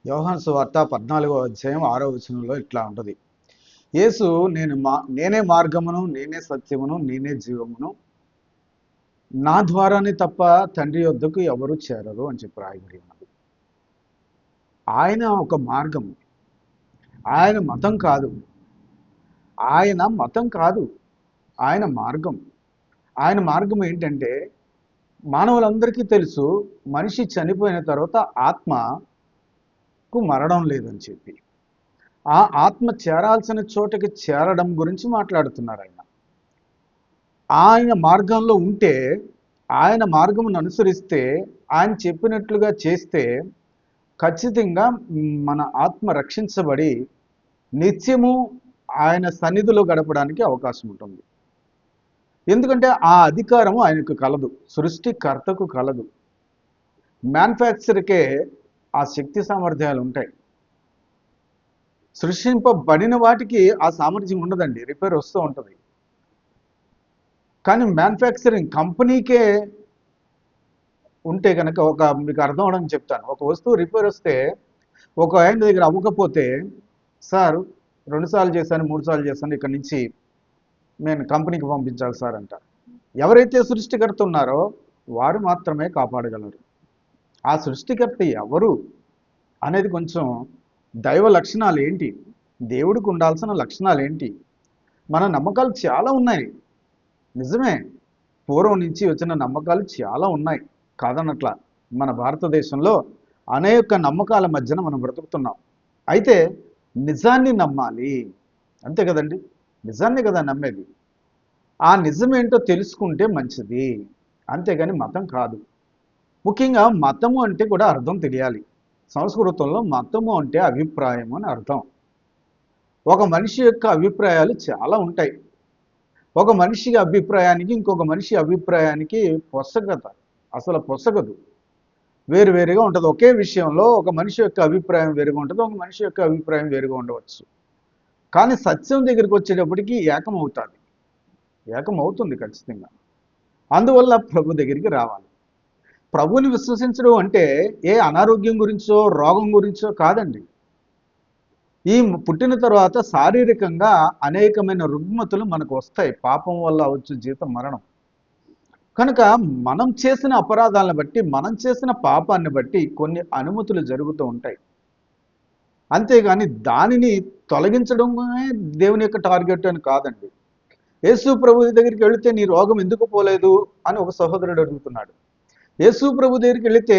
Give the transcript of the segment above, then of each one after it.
యోహాను సువార్త 14వ అధ్యాయం 6వ వచనంలో ఇట్లా ఉంటుంది. యేసు నేనే మార్గమును, నేనే సత్యమును, నేనే జీవమును, నా ద్వారానే తప్ప తండ్రి యొద్దకు ఎవరు చేరరు అని చెప్పి రాయబడి ఉన్నది. ఆయన ఒక మార్గం. ఆయన మతం కాదు. ఆయన మతం కాదు. ఆయన మార్గం. ఆయన మార్గం ఏంటంటే, మానవులందరికీ తెలుసు, మనిషి చనిపోయిన తర్వాత ఆత్మకు మరణం లేదని చెప్పి. ఆ ఆత్మ చేరాల్సిన చోటకి చేరడం గురించి మాట్లాడుతున్నారు ఆయన. ఆయన మార్గంలో ఉంటే, ఆయన మార్గమును అనుసరిస్తే, ఆయన చెప్పినట్లుగా చేస్తే ఖచ్చితంగా మన ఆత్మ రక్షించబడి నిత్యము ఆయన సన్నిధిలో గడపడానికి అవకాశం ఉంటుంది. ఎందుకంటే ఆ అధికారం ఆయనకు కలదు, సృష్టికర్తకు కలదు. మ్యానుఫ్యాక్చర్కే ఆ శక్తి సామర్థ్యాలు ఉంటాయి. సృష్టింపబడిన వాటికి ఆ సామర్థ్యం ఉండదండి, రిపేర్ వస్తూ ఉంటుంది. కానీ మ్యానుఫ్యాక్చరింగ్ కంపెనీకే ఉంటే కనుక, మీకు అర్థం అవడానికి చెప్తాను. ఒక వస్తువు రిపేర్ వస్తే ఒక ఆయన దగ్గర అవ్వకపోతే, సార్ 2 సార్లు చేశాను, 3 సార్లు చేశాను, ఇక్కడి నుంచి నేను కంపెనీకి పంపించాలి సార్ అంట. ఎవరైతే సృష్టికర్త ఉన్నారో వారు మాత్రమే కాపాడగలరు. ఆ సృష్టికర్త ఎవరు అనేది కొంచెం దైవ లక్షణాలు ఏంటి, దేవుడికి ఉండాల్సిన లక్షణాలు ఏంటి, మన నమ్మకాలు చాలా ఉన్నాయి. నిజమే, పూర్వం నుంచి వచ్చిన నమ్మకాలు చాలా ఉన్నాయి, కాదనట్లా. మన భారతదేశంలో అనేక నమ్మకాల మధ్యన మనం బ్రతుకుతున్నాం. అయితే నిజాన్ని నమ్మాలి, అంతే కదండి. నిజాన్ని కదా నమ్మేది. ఆ నిజమేంటో తెలుసుకుంటే మంచిది, అంతేగాని మతం కాదు. ముఖ్యంగా మతము అంటే కూడా అర్థం తెలియాలి. సంస్కృతంలో మతము అంటే అభిప్రాయం అని అర్థం. ఒక మనిషి యొక్క అభిప్రాయాలు చాలా ఉంటాయి. ఒక మనిషి అభిప్రాయానికి ఇంకొక మనిషి అభిప్రాయానికి అసలు పొసగదు, వేరువేరుగా ఉంటుంది. ఒకే విషయంలో ఒక మనిషి యొక్క అభిప్రాయం వేరుగా ఉంటుంది, ఒక మనిషి యొక్క అభిప్రాయం వేరుగా ఉండవచ్చు. కానీ సత్యం దగ్గరికి వచ్చేటప్పటికి ఏకమవుతుంది ఖచ్చితంగా. అందువల్ల ప్రభు దగ్గరికి రావాలి. ప్రభుని విశ్వసించడం అంటే ఏ అనారోగ్యం గురించో రోగం గురించో కాదండి. ఈ పుట్టిన తర్వాత శారీరకంగా అనేకమైన రుగ్మతులు మనకు వస్తాయి. పాపం వల్ల వచ్చు జీతం మరణం. కనుక మనం చేసిన అపరాధాలను బట్టి, మనం చేసిన పాపాన్ని బట్టి కొన్ని అనుమతులు జరుగుతూ ఉంటాయి. అంతేగాని దానిని తొలగించడమే దేవుని యొక్క టార్గెట్ అని కాదండి. యేసు ప్రభు దగ్గరికి వెళితే నీ రోగం ఎందుకు పోలేదు అని ఒక సహోదరుడు అడుగుతున్నాడు. యేసు ప్రభు దగ్గరికి వెళితే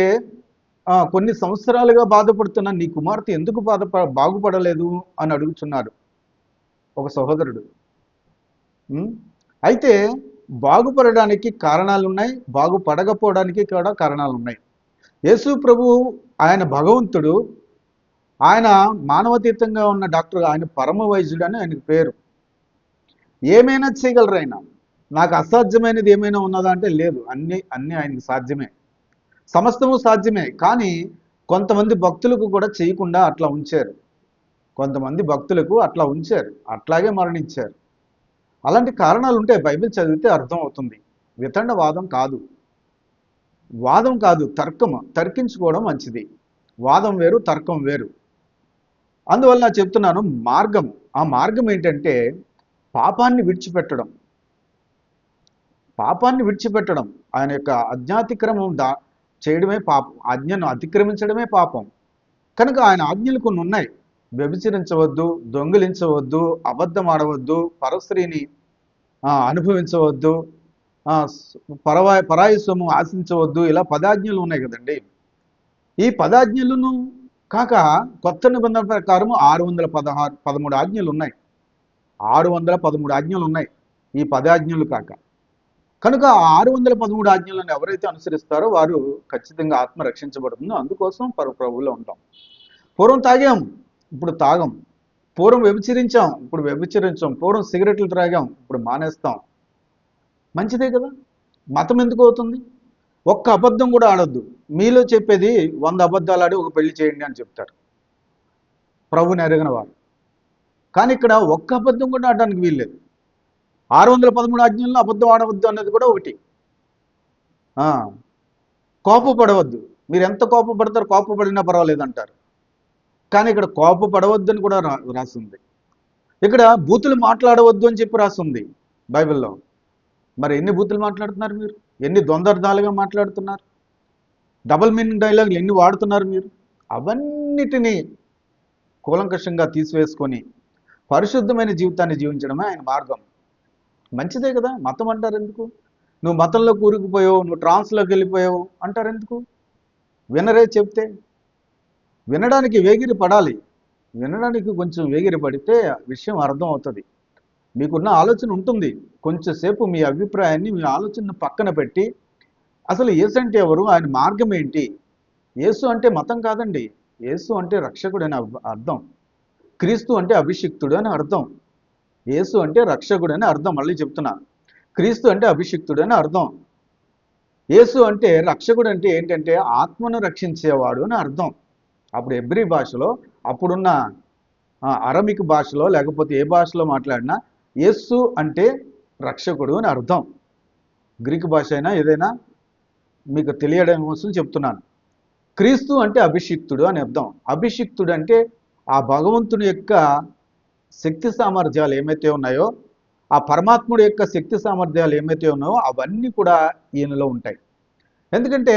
కొన్ని సంవత్సరాలుగా బాధపడుతున్న నీ కుమార్తె ఎందుకు బాగుపడలేదు అని అడుగుతున్నాడు ఒక సహోదరుడు. అయితే బాగుపడడానికి కారణాలు ఉన్నాయి, బాగుపడకపోవడానికి కూడా కారణాలు ఉన్నాయి. యేసు ప్రభు ఆయన భగవంతుడు, ఆయన మానవతీతంగా ఉన్న డాక్టర్, ఆయన పరమ వైద్యుడు అని ఆయనకు పేరు. ఏమైనా చేయగలరు ఆయన. నాకు అసాధ్యమైనది ఏమైనా ఉన్నదా అంటే లేదు, అన్నీ ఆయనకు సాధ్యమే, సమస్తము సాధ్యమే. కానీ కొంతమంది భక్తులకు కూడా చేయకుండా అట్లా ఉంచారు. కొంతమంది భక్తులకు అట్లా ఉంచారు, అట్లాగే మరణించారు. అలాంటి కారణాలు ఉంటాయి. బైబిల్ చదివితే అర్థం అవుతుంది. వితండవాదం కాదు, తర్కించుకోవడం మంచిది. వాదం వేరు, తర్కం వేరు. అందువల్ల చెప్తున్నాను మార్గం. ఆ మార్గం ఏంటంటే పాపాన్ని విడిచిపెట్టడం. ఆయన యొక్క అజ్ఞాతిక్రమం చేయడమే పాపం, ఆజ్ఞను అతిక్రమించడమే పాపం. కనుక ఆయన ఆజ్ఞలు కొన్ని ఉన్నాయి. వ్యభిచరించవద్దు, దొంగిలించవద్దు, అబద్ధం ఆడవద్దు, పరస్త్రీని అనుభవించవద్దు, పరాయి సొమ్ము ఆశించవద్దు, ఇలా 10 ఆజ్ఞలు ఉన్నాయి కదండి. ఈ 10 ఆజ్ఞలను కాక కొత్త నిబంధన ప్రకారం 613 ఆజ్ఞలు ఉన్నాయి. 613 ఆజ్ఞలు ఉన్నాయి ఈ 10 ఆజ్ఞలు కాక. కనుక ఆ 613 ఆజ్ఞలను ఎవరైతే అనుసరిస్తారో వారు ఖచ్చితంగా ఆత్మ రక్షించబడుతుంది. అందుకోసం ప్రభువులో ఉంటాం. పూర్వం తాగాం, ఇప్పుడు తాగం. పూర్వం వ్యభిచరించాం, ఇప్పుడు వ్యభిచరించాం. పూర్వం సిగరెట్లు త్రాగాం, ఇప్పుడు మానేస్తాం. మంచిదే కదా. మతం ఎందుకు అవుతుంది? ఒక్క అబద్ధం కూడా ఆడొద్దు. మీలో చెప్పేది 100 అబద్ధాలు ఆడి ఒక పెళ్లి చేయండి అని చెప్తారు ప్రభుని ఎరగిన వారు. కానీ ఇక్కడ ఒక్క అబద్ధం కూడా ఆడడానికి వీల్లేదు. 613 ఆజ్ఞల్లో అబద్ధం ఆడవద్దు అనేది కూడా ఒకటి. కోపపడవద్దు. మీరు ఎంత కోపపడతారు, కోపపడినా పర్వాలేదు అంటారు. కానీ ఇక్కడ కోపపడవద్దు అని కూడా రాసింది. ఇక్కడ బూతులు మాట్లాడవద్దు అని చెప్పి రాసింది బైబిల్లో. మరి ఎన్ని బూతులు మాట్లాడుతున్నారు మీరు? ఎన్ని ద్వంద్వార్థాలుగా మాట్లాడుతున్నారు? డబుల్ మీనింగ్ డైలాగులు ఎన్ని వాడుతున్నారు మీరు? అవన్నిటినీ కూలంకషంగా తీసివేసుకొని పరిశుద్ధమైన జీవితాన్ని జీవించడమే ఆయన మార్గం. మంచిదే కదా. మతం అంటారు ఎందుకు? నువ్వు మతంలో కూరుకుపోయావు, నువ్వు ట్రాన్స్లోకి వెళ్ళిపోయావు అంటారు ఎందుకు? వినరే చెప్తే. వినడానికి వేగిరి పడాలి. వినడానికి కొంచెం వేగిరి పడితే విషయం అర్థం అవుతుంది. మీకున్న ఆలోచన ఉంటుంది. కొంచెంసేపు మీ అభిప్రాయాన్ని, మీ ఆలోచనను పక్కన పెట్టి అసలు యేసు అంటే ఎవరు, ఆయన మార్గం ఏంటి? యేసు అంటే మతం కాదండి. యేసు అంటే రక్షకుడు అని అర్థం. క్రీస్తు అంటే అభిషిక్తుడు అని అర్థం. యేసు అంటే రక్షకుడు అని అర్థం. మళ్ళీ చెప్తున్నా, క్రీస్తు అంటే అభిషిక్తుడు అని అర్థం. యేసు అంటే రక్షకుడు అంటే ఏంటంటే ఆత్మను రక్షించేవాడు అని అర్థం. అప్పుడు హెబ్రీ భాషలో, అప్పుడున్న అరమిక్ భాషలో, లేకపోతే ఏ భాషలో మాట్లాడినా యేసు అంటే రక్షకుడు అని అర్థం. గ్రీకు భాష అయినా ఏదైనా మీకు తెలియడం కోసం చెప్తున్నాను. క్రీస్తు అంటే అభిషిక్తుడు అని అర్థం. అభిషిక్తుడు అంటే ఆ భగవంతుని యొక్క శక్తి సామర్థ్యాలు ఏమైతే ఉన్నాయో, ఆ పరమాత్ముడి యొక్క శక్తి సామర్థ్యాలు ఏమైతే ఉన్నాయో అవన్నీ కూడా ఈయనలో ఉంటాయి. ఎందుకంటే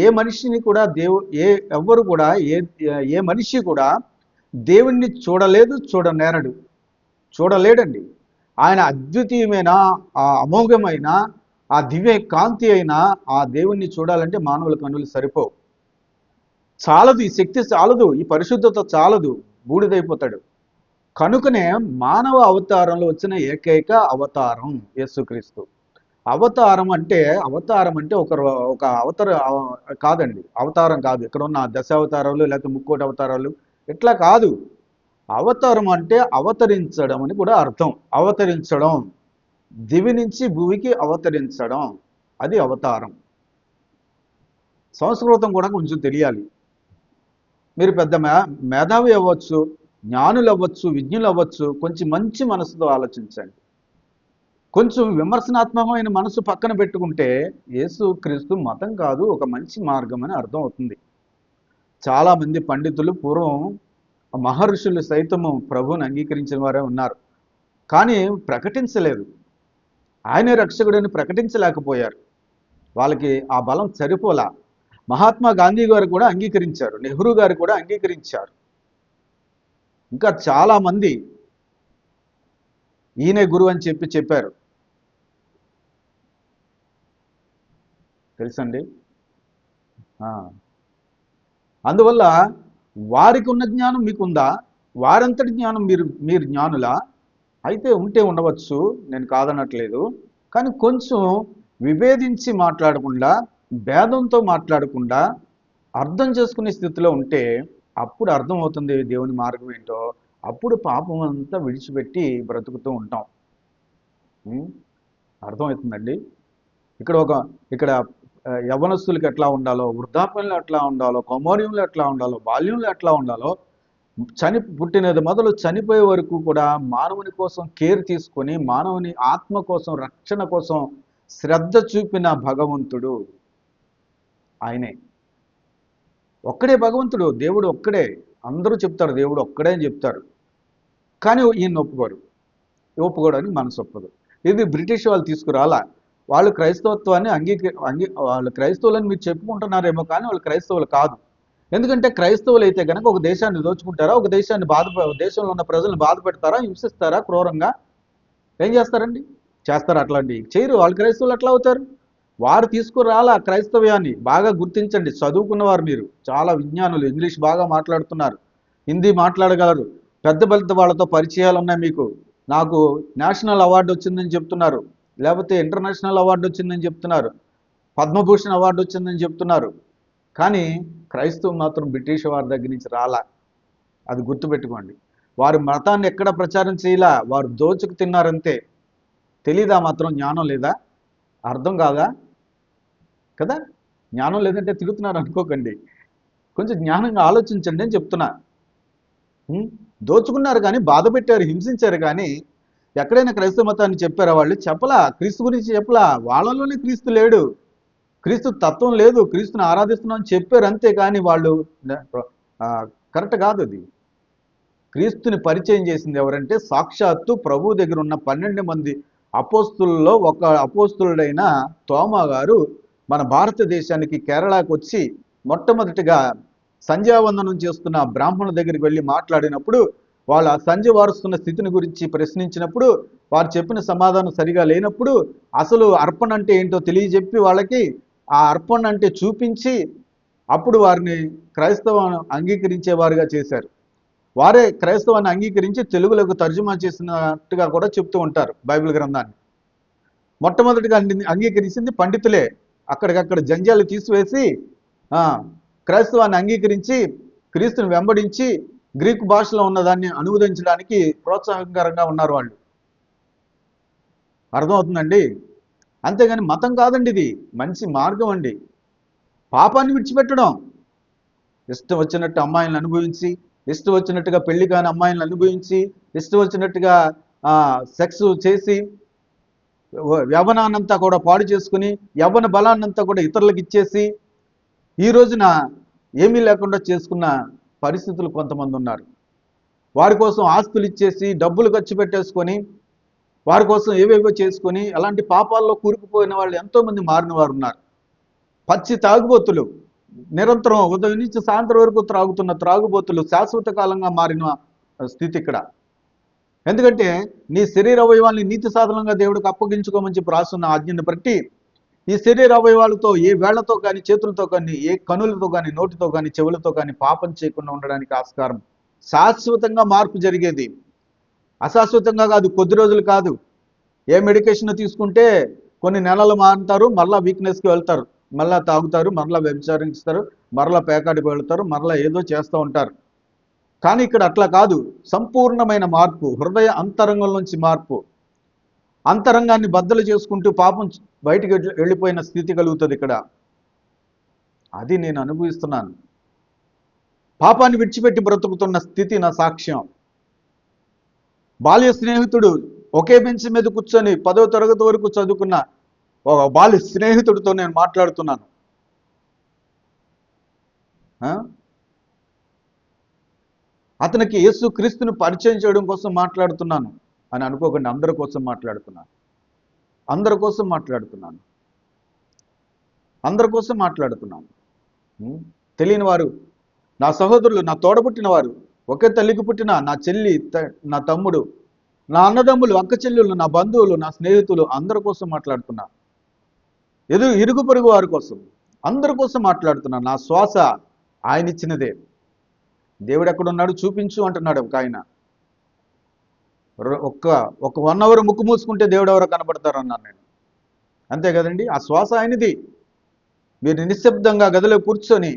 ఏ మనిషిని కూడా ఎవ్వరు కూడా ఏ మనిషి కూడా దేవుణ్ణి చూడలేదు, చూడలేడండి. ఆయన అద్వితీయమైన, ఆ అమోఘమైన, ఆ దివ్య కాంతి అయిన ఆ దేవుణ్ణి చూడాలంటే మానవుల కన్నులు సరిపోవు. చాలదు, ఈ శక్తి చాలదు, ఈ పరిశుద్ధత చాలదు, బూడిదైపోతాడు. కనుకనే మానవ అవతారంలో వచ్చిన ఏకైక అవతారం యేసుక్రీస్తు. అవతారం అంటే ఒక అవతార కాదండి. అవతారం కాదు. ఇక్కడ ఉన్న దశావతారాలు లేకపోతే 30 అవతారాలు ఇట్లా కాదు. అవతారం అంటే అవతరించడం అని కూడా అర్థం. అవతరించడం, దివి నుంచి భూమికి అవతరించడం, అది అవతారం. సంస్కృతం కూడా కొంచెం తెలియాలి. మీరు పెద్ద మేధావి అవ్వచ్చు, జ్ఞానులు అవ్వచ్చు, విజ్ఞులు అవ్వచ్చు, కొంచెం మంచి మనసుతో ఆలోచించండి. కొంచెం విమర్శనాత్మకమైన మనసు పక్కన పెట్టుకుంటే యేసు క్రీస్తు మతం కాదు, ఒక మంచి మార్గం అని అర్థం అవుతుంది. చాలామంది పండితులు, పూర్వం మహర్షులు సైతము ప్రభువుని అంగీకరించిన వారే ఉన్నారు. కానీ ప్రకటించలేదు. ఆయనే రక్షకుడని ప్రకటించలేకపోయారు. వాళ్ళకి ఆ బలం సరిపోలా. మహాత్మా గాంధీ గారు కూడా అంగీకరించారు, నెహ్రూ గారు కూడా అంగీకరించారు. ఇంకా చాలామంది ఈయనే గురువు అని చెప్పారు. తెలుసండి. అందువల్ల వారికి ఉన్న జ్ఞానం మీకుందా? వారంతటి జ్ఞానం మీరు జ్ఞానులా? అయితే ఉంటే ఉండవచ్చు, నేను కాదనట్లేదు. కానీ కొంచెం విభేదించి మాట్లాడకుండా, భేదంతో మాట్లాడకుండా అర్థం చేసుకునే స్థితిలో ఉంటే అప్పుడు అర్థమవుతుంది దేవుని మార్గం ఏంటో. అప్పుడు పాపం అంతా విడిచిపెట్టి బ్రతుకుతూ ఉంటాం. అర్థమవుతుందండి. ఇక్కడ యవ్వనస్తులకు ఎట్లా ఉండాలో, వృద్ధాప్యంలో ఎట్లా ఉండాలో, కౌమార్యంలో ఎట్లా ఉండాలో, బాల్యంలో ఎట్లా ఉండాలో, పుట్టినది మొదలు చనిపోయే వరకు కూడా మానవుని కోసం కేర్ తీసుకొని, మానవుని ఆత్మ కోసం, రక్షణ కోసం శ్రద్ధ చూపిన భగవంతుడు ఆయనే. ఒక్కడే భగవంతుడు, దేవుడు ఒక్కడే. అందరూ చెప్తారు దేవుడు ఒక్కడే అని చెప్తారు. కానీ ఈయన ఒప్పుకోవడానికి మనసు ఒప్పదు. ఇది బ్రిటిష్ వాళ్ళు తీసుకురాలా. వాళ్ళు క్రైస్తవత్వాన్ని వాళ్ళు క్రైస్తవులని మీరు చెప్పుకుంటున్నారేమో, కానీ వాళ్ళు క్రైస్తవులు కాదు. ఎందుకంటే క్రైస్తవులు అయితే కనుక ఒక దేశాన్ని దోచుకుంటారా, ఒక దేశాన్ని దేశంలో ఉన్న ప్రజలను బాధ పెడతారా, హింసిస్తారా, క్రూరంగా ఏం చేస్తారండి? చేస్తారు. అట్లాంటివి చేయరు. వాళ్ళు క్రైస్తవులు ఎట్లా అవుతారు? వారు తీసుకురాలా క్రైస్తవ్యాన్ని. బాగా గుర్తించండి. చదువుకున్నవారు మీరు, చాలా విజ్ఞానులు, ఇంగ్లీష్ బాగా మాట్లాడుతున్నారు, హిందీ మాట్లాడగలరు, పెద్ద వాళ్ళతో పరిచయాలు ఉన్నాయి మీకు. నాకు నేషనల్ అవార్డు వచ్చిందని చెప్తున్నారు, లేకపోతే ఇంటర్నేషనల్ అవార్డు వచ్చిందని చెప్తున్నారు, పద్మభూషణ్ అవార్డు వచ్చిందని చెప్తున్నారు. కానీ క్రైస్తవం మాత్రం బ్రిటిష్ వారి దగ్గర నుంచి రాలా. అది గుర్తుపెట్టుకోండి. వారి మతాన్ని ఎక్కడ ప్రచారం చేయలా, వారు దోచుకు తిన్నారంతే. తెలీదా మాత్రం? జ్ఞానం లేదా? అర్థం కాదా కదా? జ్ఞానం లేదంటే తిరుగుతున్నారు అనుకోకండి. కొంచెం జ్ఞానంగా ఆలోచించండి అని చెప్తున్నా. దోచుకున్నారు కానీ, బాధ పెట్టారు, హింసించారు, కానీ ఎక్కడైనా క్రైస్తవ మతాన్ని చెప్పారా? వాళ్ళు చెప్పలా. క్రీస్తు గురించి చెప్పలా. వాళ్ళలోనే క్రీస్తు లేడు, క్రీస్తు తత్వం లేదు, క్రీస్తుని ఆరాధిస్తున్నాం అని చెప్పారు అంతే. కానీ వాళ్ళు కరెక్ట్ కాదు అది. క్రీస్తుని పరిచయం చేసింది ఎవరంటే సాక్షాత్తు ప్రభు దగ్గర ఉన్న 12 మంది అపోస్తులలో ఒక అపోస్తులుడైన తోమా గారు మన భారతదేశానికి కేరళకు వచ్చి మొట్టమొదటిగా సంధ్యావందనం చేస్తున్న బ్రాహ్మణుల దగ్గరికి వెళ్ళి మాట్లాడినప్పుడు వాళ్ళు ఆ సంధ్య వారుస్తున్న స్థితిని గురించి ప్రశ్నించినప్పుడు వారు చెప్పిన సమాధానం సరిగా లేనప్పుడు అసలు అర్పణ అంటే ఏంటో తెలియజెప్పి వాళ్ళకి ఆ అర్పణ అంటే చూపించి అప్పుడు వారిని క్రైస్తవం అంగీకరించేవారుగా చేశారు. వారే క్రైస్తవాన్ని అంగీకరించి తెలుగులోకి తర్జుమా చేసినట్టుగా కూడా చెప్తూ ఉంటారు బైబిల్ గ్రంథాన్ని. మొట్టమొదటిగా అంగీకరించింది పండితులే. అక్కడికక్కడ జంజాలు తీసివేసి క్రైస్తవాన్ని అంగీకరించి క్రీస్తుని వెంబడించి గ్రీకు భాషలో ఉన్నదాన్ని అనువదించడానికి ప్రోత్సాహకరంగా ఉన్నారు వాళ్ళు. అర్థమవుతుందండి? అంతేగాని మతం కాదండి, ఇది మంచి మార్గం అండి. పాపాన్ని విడిచిపెట్టడం, ఇష్టం వచ్చినట్టు అమ్మాయిలను అనుభవించి, ఇష్టం వచ్చినట్టుగా పెళ్లి కాని అమ్మాయిలను అనుభవించి, ఇష్టం వచ్చినట్టుగా సెక్స్ చేసి యవ్వనాన్నంతా కూడా పాడు చేసుకుని యవ్వన బలాన్నంతా కూడా ఇతరులకు ఇచ్చేసి ఈ రోజున ఏమీ లేకుండా చేసుకున్న పరిస్థితులు కొంతమంది ఉన్నారు. వారి కోసం ఆస్తులు ఇచ్చేసి డబ్బులు ఖర్చు పెట్టేసుకొని వారి కోసం ఏవేవో చేసుకొని అలాంటి పాపాల్లో కూరుకుపోయిన వాళ్ళు ఎంతోమంది మారిన వారు ఉన్నారు. పచ్చి తాగుబోతులు, నిరంతరం ఉదయం నుంచి సాయంత్రం వరకు త్రాగుతున్న త్రాగుబోతులు శాశ్వత కాలంగా మారిన స్థితి ఇక్కడ. ఎందుకంటే నీ శరీర అవయవాల్ని నీతి సాధనంగా దేవుడికి అప్పగించుకోమని చెప్పి రాస్తున్న ఆజ్ఞను బట్టి ఈ శరీర అవయవాలతో ఏ వేళ్లతో కానీ, చేతులతో కానీ, ఏ కనులతో కానీ, నోటితో కానీ, చెవులతో కానీ పాపం చేయకుండా ఉండడానికి ఆస్కారం. శాశ్వతంగా మార్పు జరిగేది, అశాశ్వతంగా కాదు, కొద్ది రోజులు కాదు. ఏ మెడికేషన్ తీసుకుంటే కొన్ని నెలలు మారుతారు, మరలా వీక్నెస్కి వెళ్తారు, మరలా తాగుతారు, మరలా వ్యభిచారిస్తారు, మరలా పేకాడికి వెళ్తారు, మరలా ఏదో చేస్తూ ఉంటారు. కానీ ఇక్కడ అట్లా కాదు. సంపూర్ణమైన మార్పు, హృదయ అంతరంగం నుంచి మార్పు. అంతరంగాన్ని బద్దలు చేసుకుంటూ పాపం బయటికి వెళ్ళిపోయిన స్థితి కలుగుతుంది ఇక్కడ. అది నేను అనుభవిస్తున్నాను. పాపాన్ని విడిచిపెట్టి బ్రతుకుతున్న స్థితి నా సాక్ష్యం. బాల్య స్నేహితుడు ఒకే బెంచ్ మీద కూర్చొని 10వ తరగతి వరకు చదువుకున్న ఒక బాల్య స్నేహితుడితో నేను మాట్లాడుతున్నాను. అతనికి యేసు క్రీస్తుని పరిచయం చేయడం కోసం మాట్లాడుతున్నాను అని అనుకోకండి. అందరి కోసం మాట్లాడుతున్నాను, అందరి కోసం మాట్లాడుతున్నాను, అందరి కోసం మాట్లాడుతున్నాను. తెలియని వారు, నా సహోదరులు, నా తోడబుట్టిన వారు, ఒకే తల్లికి పుట్టిన నా చెల్లి, నా తమ్ముడు, నా అన్నదమ్ములు, అక్క చెల్లెళ్ళు, నా బంధువులు, నా స్నేహితులు, అందరి కోసం మాట్లాడుతున్నా. ఇరుగు పొరుగు వారి కోసం, అందరి కోసం మాట్లాడుతున్నాను. నా శ్వాస ఆయన ఇచ్చినదే. దేవుడు ఎక్కడున్నాడు చూపించు అంటున్నాడు ఒక ఆయన. ఒక 1 అవర్ ముక్కు మూసుకుంటే దేవుడు ఎవరో కనబడతారు అన్నాను నేను. అంతే కదండి, ఆ శ్వాస ఆయనది. మీరు నిశ్శబ్దంగా గదిలో కూర్చొని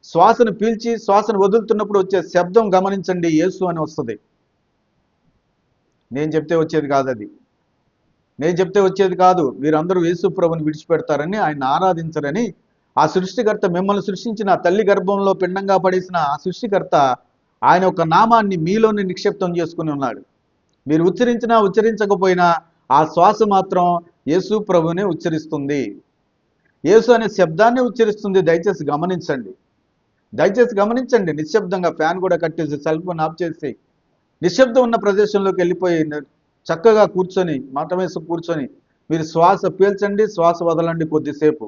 శ్వాసను పీల్చి శ్వాసను వదులుతున్నప్పుడు వచ్చే శబ్దం గమనించండి, యేసు అని వస్తుంది. నేను చెప్తే వచ్చేది కాదు అది, నేను చెప్తే వచ్చేది కాదు. మీరందరూ యేసు ప్రభుని విడిచిపెడతారని, ఆయన ఆరాధించరని ఆ సృష్టికర్త, మిమ్మల్ని సృష్టించిన తల్లి గర్భంలో పిండంగా పడేసిన ఆ సృష్టికర్త ఆయన ఒక నామాన్ని మీలోని నిక్షిప్తం చేసుకుని ఉన్నాడు. మీరు ఉచ్చరించినా ఉచ్చరించకపోయినా ఆ శ్వాస మాత్రం యేసు ప్రభునే ఉచ్చరిస్తుంది, యేసు అనే శబ్దాన్ని ఉచ్చరిస్తుంది. దయచేసి గమనించండి, దయచేసి గమనించండి. నిశ్శబ్దంగా ఫ్యాన్ కూడా కట్టేసి సెల్ ఫోన్ ఆఫ్ చేసి నిశ్శబ్దం ఉన్న ప్రదేశంలోకి వెళ్ళిపోయి చక్కగా కూర్చొని మాట వేసి కూర్చొని మీరు శ్వాస పీల్చండి, శ్వాస వదలండి కొద్దిసేపు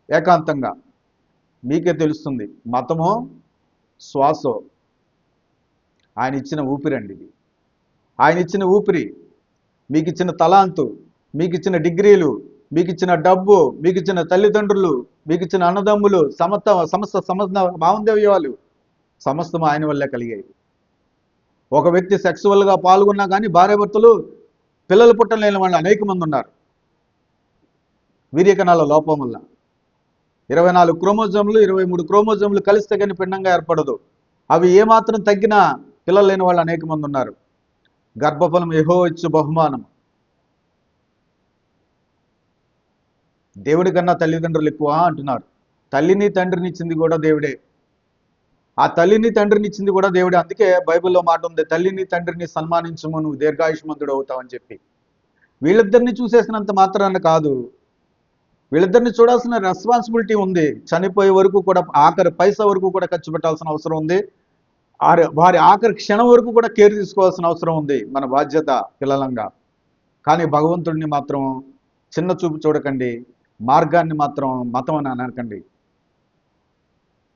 ఏకాంతంగా. మీకే తెలుస్తుంది మతమో శ్వాసో. ఆయన ఇచ్చిన ఊపిరండి ఇది. ఆయన ఇచ్చిన ఊపిరి, మీకు ఇచ్చిన తలాంతు, మీకు ఇచ్చిన డిగ్రీలు, మీకు ఇచ్చిన డబ్బు, మీకు ఇచ్చిన తల్లిదండ్రులు, మీకు ఇచ్చిన అన్నదమ్ములు, సమస్త బాంధవ్యాలు సమస్తం ఆయన వల్లే కలిగాయి. ఒక వ్యక్తి సెక్సువల్గా పాల్గొన్నా కానీ భార్యాభర్తలు పిల్లలు పుట్టలేని వాళ్ళు అనేక మంది ఉన్నారు. వీర్యకణాల లోపం వల్ల 24 క్రోమోజోములు 23 క్రోమోజోములు కలిస్తే కానీ పిండంగా ఏర్పడదు. అవి ఏమాత్రం తగ్గినా పిల్లలు లేని వాళ్ళు అనేక మంది ఉన్నారు. గర్భఫలం యెహోవా ఇచ్చు బహుమానం. దేవుడి కన్నా తల్లిదండ్రులు ఎక్కువ అంటున్నారు. తల్లిని తండ్రిని ఇచ్చింది కూడా దేవుడే. ఆ తల్లిని తండ్రిని ఇచ్చింది కూడా దేవుడే. అందుకే బైబిల్లో మాట ఉంది, తల్లిని తండ్రిని సన్మానించము నువ్వు దీర్ఘాయుష్మంతుడు అవుతావని చెప్పి. వీళ్ళిద్దరిని చూసేసినంత మాత్రాన కాదు, వీళ్ళిద్దరిని చూడాల్సిన రెస్పాన్సిబిలిటీ ఉంది. చనిపోయే వరకు కూడా, ఆఖరి పైసా వరకు కూడా ఖర్చు పెట్టాల్సిన అవసరం ఉంది. వారి ఆఖరి క్షణం వరకు కూడా కేర్ తీసుకోవాల్సిన అవసరం ఉంది, మన బాధ్యత పిల్లలంగా. కానీ భగవంతుడిని మాత్రం చిన్న చూపు చూడకండి, మార్గాన్ని మాత్రం మతం అని అనకండి.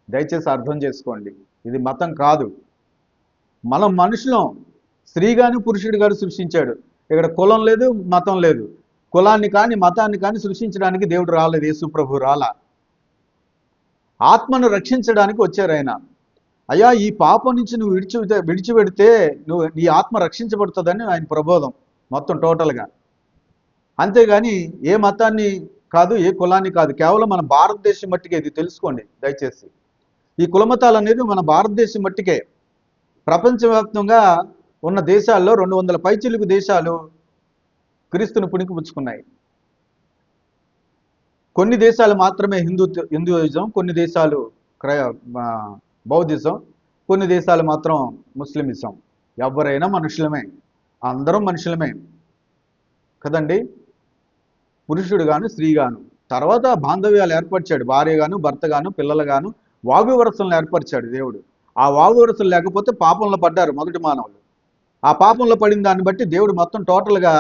దయచేసి అర్థం చేసుకోండి, ఇది మతం కాదు. మనం మనుషులం. స్త్రీ గాని పురుషుడు గాని సృష్టించాడు. ఇక్కడ కులం లేదు, మతం లేదు. కులాన్ని కానీ మతాన్ని కానీ సృష్టించడానికి దేవుడు రాలేదు, యేసు ప్రభు రాలా. ఆత్మను రక్షించడానికి వచ్చారు ఆయన. అయ్యా, ఈ పాపం నుంచి నువ్వు విడిచిపెడితే నీ ఆత్మ రక్షించబడుతుందని ఆయన ప్రబోధం మొత్తం టోటల్గా. అంతేగాని ఏ మతాన్ని కాదు, ఏ కులాన్ని కాదు. కేవలం మన భారతదేశం మట్టికే ఇది తెలుసుకోండి దయచేసి. ఈ కులమతాలు అనేది మన భారతదేశం మట్టికే. ప్రపంచవ్యాప్తంగా ఉన్న దేశాల్లో 200 పైచిలుకు దేశాలు క్రీస్తుని పుణికిపుచ్చుకున్నాయి. కొన్ని దేశాలు మాత్రమే హిందూయిజం, కొన్ని దేశాలు బౌద్ధిజం, కొన్ని దేశాలు మాత్రం ముస్లిమిజం. ఎవరైనా మనుషులమే, అందరం మనుషులమే కదండి. పురుషుడు గాను స్త్రీ గాను. తర్వాత బాంధవ్యాలు ఏర్పరిచాడు, భార్య గాను భర్త గాను పిల్లలు గాను వాగు వరసలను ఏర్పరిచాడు దేవుడు. ఆ వాగు వరసలు లేకపోతే పాపంలో పడ్డారు మొదటి మానవులు. ఆ పాపంలో పడిన దాన్ని బట్టి దేవుడు మొత్తం టోటల్గా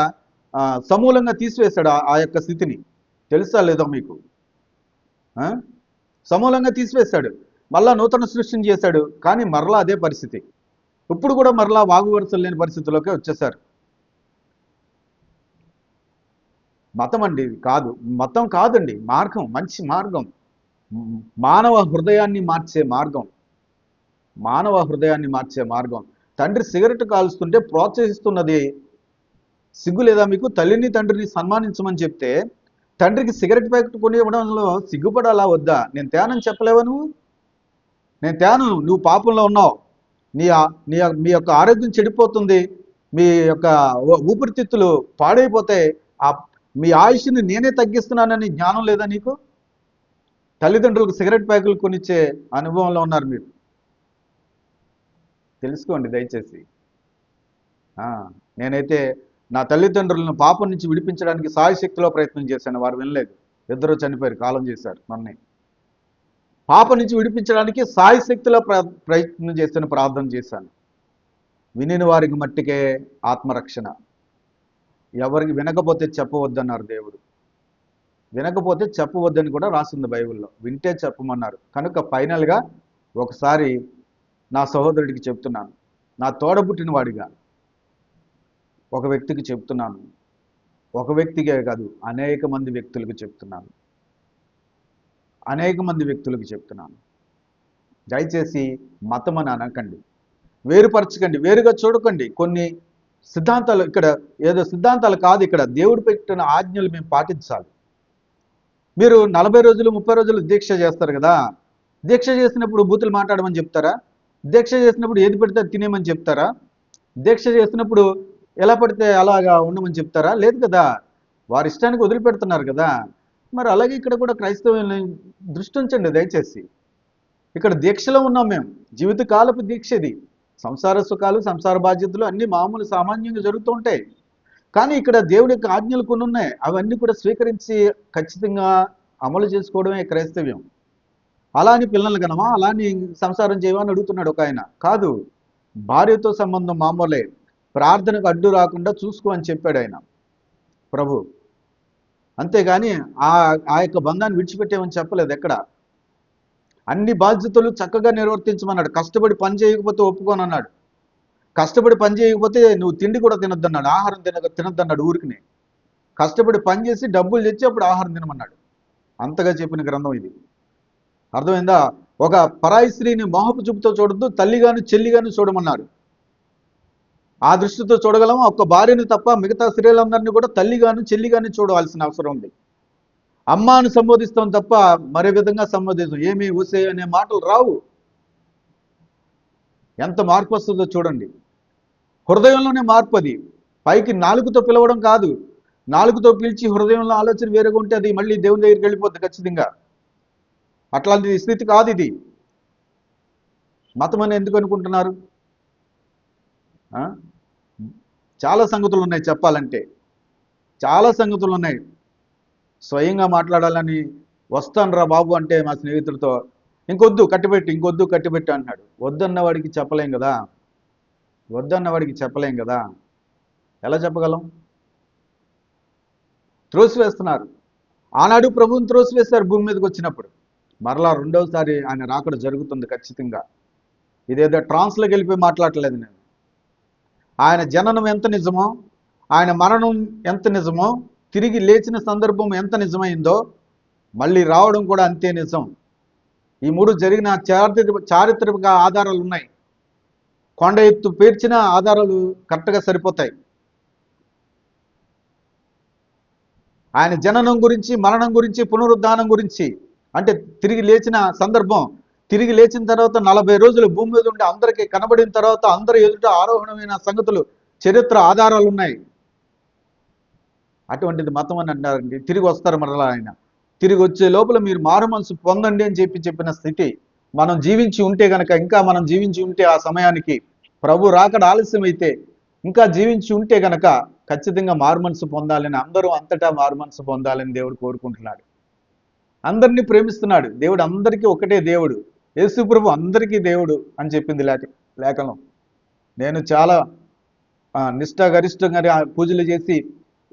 సమూలంగా తీసివేశాడు ఆ యొక్క స్థితిని. తెలుసా లేదో మీకు? సమూలంగా తీసివేశాడు, మళ్ళా నూతన సృష్టిని చేశాడు. కానీ మరలా అదే పరిస్థితి. ఇప్పుడు కూడా మరలా వాగు వరసలు లేని పరిస్థితిలోకి వచ్చేసారు. మతం అండి కాదు, మతం కాదండి, మార్గం, మంచి మార్గం, మానవ హృదయాన్ని మార్చే మార్గం, మానవ హృదయాన్ని మార్చే మార్గం. తండ్రి సిగరెట్ కాలుస్తుంటే ప్రోత్సహిస్తున్నది సిగ్గు లేదా మీకు? తల్లిని తండ్రిని సన్మానించమని చెప్తే తండ్రికి సిగరెట్ ప్యాకెట్ కొని ఇవ్వడంలో సిగ్గుపడాలా వద్దా? నేను తేనని చెప్పలేవా నువ్వు? నేను తేను, నువ్వు పాపంలో ఉన్నావు, మీ యొక్క ఆరోగ్యం చెడిపోతుంది, మీ యొక్క ఊపిరితిత్తులు పాడైపోతే మీ ఆయుష్ని నేనే తగ్గిస్తున్నానని జ్ఞానం లేదా నీకు? తల్లిదండ్రులకు సిగరెట్ ప్యాకులు కొనిచ్చే అనుభవంలో ఉన్నారు మీరు. తెలుసుకోండి దయచేసి. నేనైతే నా తల్లిదండ్రులను పాపం నుంచి విడిపించడానికి సాయశక్తిలో ప్రయత్నం చేశాను, వారు వినలేదు. ఇద్దరు చనిపోయారు, కాలం చేశారు నన్ను. పాపం నుంచి విడిపించడానికి సాయశక్తిలో ప్రయత్నం చేశాను, ప్రార్థన చేశాను. వినిన వారికి మట్టికే ఆత్మరక్షణ. ఎవరికి వినకపోతే చెప్పవద్దన్నారు దేవుడు. వినకపోతే చెప్పవద్దని కూడా రాసింది బైబిల్లో. వింటే చెప్పమన్నారు. కనుక ఫైనల్గా ఒకసారి నా సహోదరుడికి చెప్తున్నాను, నా తోడబుట్టిన వాడిగా ఒక వ్యక్తికి చెప్తున్నాను. ఒక వ్యక్తికే కాదు, అనేక మంది వ్యక్తులకు చెప్తున్నాను, అనేక మంది వ్యక్తులకు చెప్తున్నాను. దయచేసి మతం అని అనకండి, వేరుపరచకండి, వేరుగా చూడకండి. కొన్ని సిద్ధాంతాలు, ఇక్కడ ఏదో సిద్ధాంతాలు కాదు, ఇక్కడ దేవుడు పెట్టిన ఆజ్ఞలు మేము పాటించాలి. మీరు 40 రోజులు 30 రోజులు దీక్ష చేస్తారు కదా, దీక్ష చేసినప్పుడు బూతులు మాట్లాడమని చెప్తారా? దీక్ష చేసినప్పుడు ఏది పడితే తినేమని చెప్తారా? దీక్ష చేసినప్పుడు ఎలా పడితే అలాగా ఉండమని చెప్తారా? లేదు కదా, వారి ఇష్టానికి వదిలిపెడుతున్నారు కదా. మరి అలాగే ఇక్కడ కూడా క్రైస్తవుల్ని దృష్టి ఉంచండి దయచేసి. ఇక్కడ దీక్షలో ఉన్నాం మేము, జీవితకాలపు దీక్ష ఇది. సంసార సుఖాలు, సంసార బాధ్యతలు అన్నీ మామూలు సామాన్యంగా జరుగుతూ ఉంటాయి. కానీ ఇక్కడ దేవుడి యొక్క ఆజ్ఞలు కొన్ని ఉన్నాయి, అవన్నీ కూడా స్వీకరించి ఖచ్చితంగా అమలు చేసుకోవడమే క్రైస్తవ్యం. అలా అని పిల్లలు కనమా, అలా అని సంసారం చేయమని అడుగుతున్నాడు ఒక ఆయన. కాదు, భార్యతో సంబంధం మామూలే, ప్రార్థనకు అడ్డు రాకుండా చూసుకో అని చెప్పాడు ఆయన ప్రభు. అంతేగాని ఆ యొక్క బంధాన్ని విడిచిపెట్టేమని చెప్పలేదు ఎక్కడ. అన్ని బాధ్యతలు చక్కగా నిర్వర్తించమన్నాడు. కష్టపడి పని చేయకపోతే ఒప్పుకోనన్నాడు. కష్టపడి పని చేయకపోతే నువ్వు తిండి కూడా తినొద్దన్నాడు, ఆహారం తినొద్దన్నాడు. ఊరికి కష్టపడి పని చేసి డబ్బులు తెచ్చి అప్పుడు ఆహారం తినమన్నాడు. అంతగా చెప్పిన గ్రంథం ఇది. అర్థమైందా? ఒక పరాయి స్త్రీని మోహపు చూపుతో చూడొద్దు, తల్లిగాను చెల్లిగాను చూడమన్నాడు. ఆ దృష్టితో చూడగలము. ఒక్క భార్యను తప్ప మిగతా స్త్రీలందరినీ కూడా తల్లిగాను చెల్లిగాను చూడవలసిన అవసరం ఉంది. అమ్మాను సంబోధిస్తాం తప్ప మరే విధంగా సంబోధిస్తాం. ఏమి ఊసే అనే మాటలు రావు. ఎంత మార్పు వస్తుందో చూడండి. హృదయంలోనే మార్పు అది. పైకి నాలుగుతో పిలవడం కాదు, నాలుగుతో పిలిచి హృదయంలో ఆలోచన వేరేగా ఉంటే అది మళ్ళీ దేవుని దగ్గరికి వెళ్ళిపోద్ది ఖచ్చితంగా. అట్లాంటి స్థితి కాదు ఇది. మతం అని ఎందుకు అనుకుంటున్నారు? చాలా సంగతులు ఉన్నాయి చెప్పాలంటే, చాలా సంగతులు ఉన్నాయి. స్వయంగా మాట్లాడాలని వస్తాను రా బాబు అంటే మా స్నేహితులతో ఇంకొద్దు కట్టిపెట్టి అంటున్నాడు. వద్దన్నవాడికి చెప్పలేం కదా, వద్దన్నవాడికి చెప్పలేం కదా, ఎలా చెప్పగలం? త్రోసివేస్తున్నారు. ఆనాడు ప్రభువుని త్రోసివేశారు భూమి మీదకి వచ్చినప్పుడు. మరలా రెండవసారి ఆయన రాకడ జరుగుతుంది ఖచ్చితంగా. ఇదేదో ట్రాన్స్లోకి వెళ్ళిపోయి మాట్లాడలేదు నేను. ఆయన జననం ఎంత నిజమో, ఆయన మరణం ఎంత నిజమో, తిరిగి లేచిన సందర్భం ఎంత నిజమైందో, మళ్ళీ రావడం కూడా అంతే నిజం. ఈ మూడు జరిగిన చారిత్రక ఆధారాలు ఉన్నాయి. కొండ ఎత్తు పేర్చిన ఆధారాలు కరెక్ట్గా సరిపోతాయి. ఆయన జననం గురించి, మరణం గురించి, పునరుద్ధానం గురించి, అంటే తిరిగి లేచిన సందర్భం, తిరిగి లేచిన తర్వాత 40 రోజులు భూమి మీద ఉండి అందరికీ కనబడిన తర్వాత అందరి ఎదుట ఆరోహణమైన సంగతులు, చరిత్ర ఆధారాలు ఉన్నాయి. అటువంటిది మతం అని అంటారండి. తిరిగి వస్తారు మరలా ఆయన. తిరిగి వచ్చే లోపల మీరు మారు మనసు పొందండి అని చెప్పిన స్థితి మనం జీవించి ఉంటే గనక, ఇంకా మనం జీవించి ఉంటే ఆ సమయానికి ప్రభు రాకడ ఆలస్యం అయితే ఇంకా జీవించి ఉంటే గనక ఖచ్చితంగా మారు మనసు పొందాలని, అందరూ అంతటా మారు మనసు పొందాలని దేవుడు కోరుకుంటున్నాడు. అందరినీ ప్రేమిస్తున్నాడు దేవుడు. అందరికీ ఒకటే దేవుడు. యేసు ప్రభు అందరికీ దేవుడు అని చెప్పింది లేఖనం. నేను చాలా నిష్ఠాగరిష్టంగా పూజలు చేసి,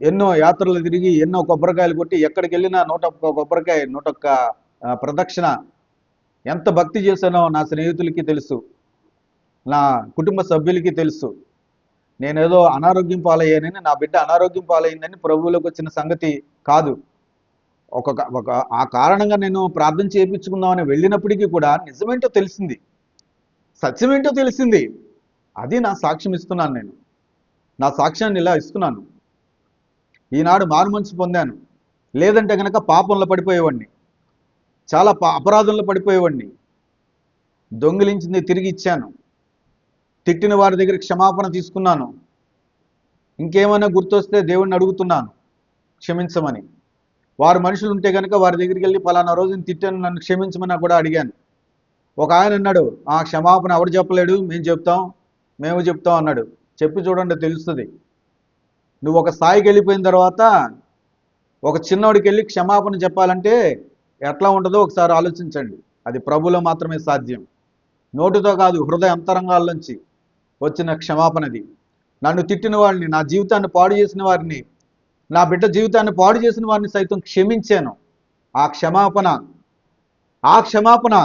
ఎన్నో యాత్రలు తిరిగి, ఎన్నో కొబ్బరికాయలు కొట్టి, ఎక్కడికి వెళ్ళినా 101 కొబ్బరికాయ, 101 ప్రదక్షిణ, ఎంత భక్తి చేశానో నా స్నేహితులకి తెలుసు, నా కుటుంబ సభ్యులకి తెలుసు. నేనేదో అనారోగ్యం పాలయ్యానని, నా బిడ్డ అనారోగ్యం పాలయ్యిందని ప్రభువులోకి వచ్చిన సంగతి కాదు. ఒక ఆ కారణంగా నేను ప్రార్థన చేయించుకుందామని వెళ్ళినప్పటికీ కూడా నిజమేంటో తెలిసింది, సత్యమేంటో తెలిసింది. అది నా సాక్ష్యం ఇస్తున్నాను. నేను నా సాక్ష్యాన్ని ఇలా ఇస్తున్నాను. ఈనాడు మారు మనసు పొందాను. లేదంటే కనుక పాపంలో పడిపోయేవాడిని, చాలా అపరాధంలో పడిపోయేవాడిని. దొంగిలించింది తిరిగి ఇచ్చాను, తిట్టిన వారి దగ్గర క్షమాపణ తీసుకున్నాను. ఇంకేమైనా గుర్తొస్తే దేవుణ్ణి అడుగుతున్నాను క్షమించమని. వారు మనుషులు ఉంటే కనుక వారి దగ్గరికి వెళ్ళి పలానా రోజుని తిట్టాను, నన్ను క్షమించమని కూడా అడిగాను. ఒక ఆయన అన్నాడు, ఆ క్షమాపణ ఎవరు చెప్పలేడు, మేము చెప్తాం అన్నాడు. చెప్పి చూడండి తెలుస్తుంది. నువ్వు ఒక స్థాయికి వెళ్ళిపోయిన తర్వాత ఒక చిన్నోడికి వెళ్ళి క్షమాపణ చెప్పాలంటే ఎట్లా ఉంటుందో ఒకసారి ఆలోచించండి. అది ప్రభులో మాత్రమే సాధ్యం. నోటితో కాదు, హృదయ అంతరంగాల్లోంచి వచ్చిన క్షమాపణది. నన్ను తిట్టిన వారిని, నా జీవితాన్ని పాడు చేసిన వారిని, నా బిడ్డ జీవితాన్ని పాడు చేసిన వారిని సైతం క్షమించాను. ఆ క్షమాపణ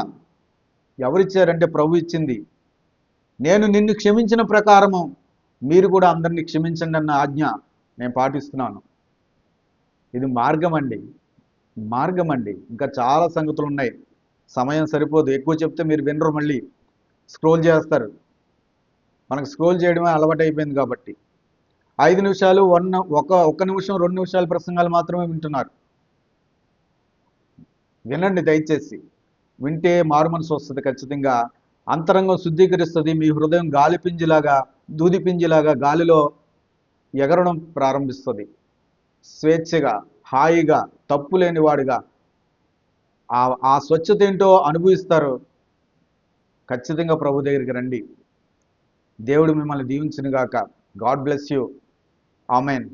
ఎవరిచ్చారంటే ప్రభు ఇచ్చింది. నేను నిన్ను క్షమించిన ప్రకారము మీరు కూడా అందరినీ క్షమించండి అన్న ఆజ్ఞ నేను పాటిస్తున్నాను. ఇది మార్గం అండి. ఇంకా చాలా సంగతులు ఉన్నాయి. సమయం సరిపోదు. ఎక్కువ చెప్తే మీరు వినరు, మళ్ళీ స్క్రోల్ చేస్తారు. మనకు స్క్రోల్ చేయడమే అలవాటు అయిపోయింది కాబట్టి 5 నిమిషాలు, 1 నిమిషం, 2 నిమిషాల ప్రసంగాలు మాత్రమే వింటున్నారు. వినండి దయచేసి. వింటే మారు మనసు వస్తుంది ఖచ్చితంగా. అంతరంగం శుద్ధీకరిస్తుంది. మీ హృదయం గాలిపింజిలాగా, దూదిపింజిలాగా గాలిలో ఎగరడం ప్రారంభిస్తుంది. స్వేచ్ఛగా, హాయిగా, తప్పు లేనివాడుగా ఆ స్వచ్ఛత ఏంటో అనుభవిస్తారు. ఖచ్చితంగా ప్రభు దగ్గరికి రండి. దేవుడు మిమ్మల్ని దీవించునుగాక. God bless you. ఆమెన్.